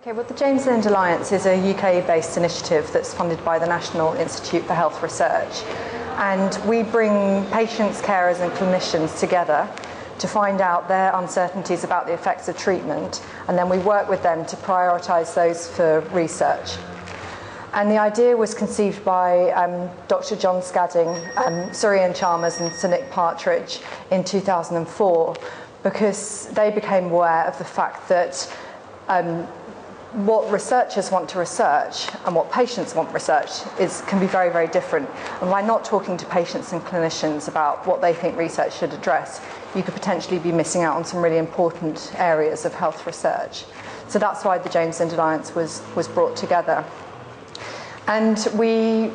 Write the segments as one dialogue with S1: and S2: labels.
S1: Okay, well, the James Lind Alliance is a UK-based initiative that's funded by the National Institute for Health Research, and we bring patients, carers and clinicians together to find out their uncertainties about the effects of treatment, and then we work with them to prioritise those for research. And the idea was conceived by Dr. John Scadding, Suryan Chalmers and Sir Nick Partridge in 2004, because they became aware of the fact that what researchers want to research and what patients want research can be very, very different. And by not talking to patients and clinicians about what they think research should address, you could potentially be missing out on some really important areas of health research. So that's why the James Lind Alliance was brought together. And we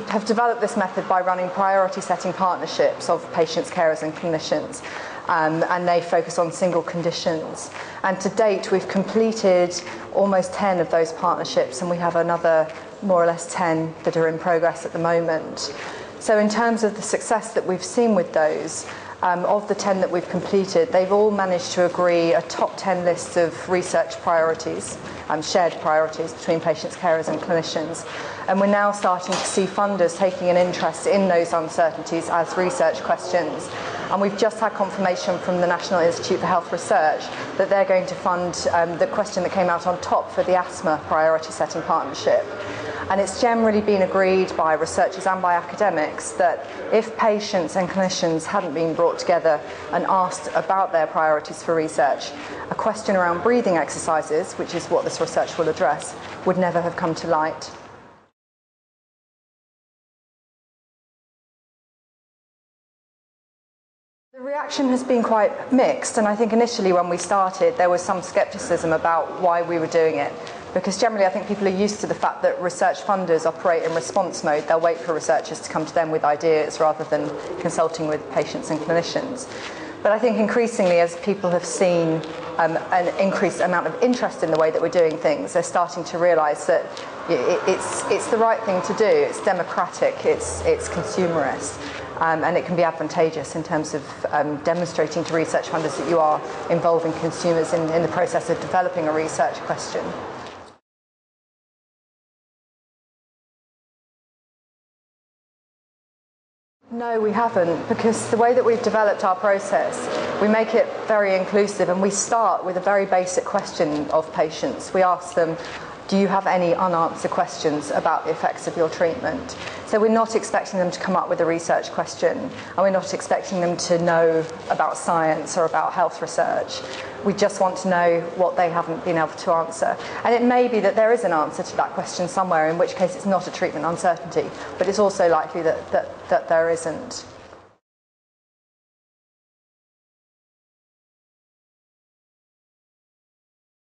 S1: have developed this method by running priority setting partnerships of patients, carers and clinicians. And they focus on single conditions. And to date, we've completed almost 10 of those partnerships, and we have another more or less 10 that are in progress at the moment. So in terms of the success that we've seen with those, of the 10 that we've completed, they've all managed to agree a top 10 list of research priorities, shared priorities between patients, carers and clinicians. And we're now starting to see funders taking an interest in those uncertainties as research questions. And we've just had confirmation from the National Institute for Health Research that they're going to fund the question that came out on top for the asthma priority setting partnership. And it's generally been agreed by researchers and by academics that if patients and clinicians hadn't been brought together and asked about their priorities for research, a question around breathing exercises, which is what this research will address, would never have come to light. The reaction has been quite mixed, and I think initially when we started there was some scepticism about why we were doing it, because generally I think people are used to the fact that research funders operate in response mode. They'll wait for researchers to come to them with ideas rather than consulting with patients and clinicians. But I think increasingly, as people have seen an increased amount of interest in the way that we're doing things, they're starting to realise that it's the right thing to do. It's democratic, it's consumerist. And it can be advantageous in terms of demonstrating to research funders that you are involving consumers in the process of developing a research question. No, we haven't, because the way that we've developed our process, we make it very inclusive, and we start with a very basic question of patients. We ask them, do you have any unanswered questions about the effects of your treatment? So we're not expecting them to come up with a research question, and we're not expecting them to know about science or about health research. We just want to know what they haven't been able to answer. And it may be that there is an answer to that question somewhere, in which case it's not a treatment uncertainty, but it's also likely that there isn't.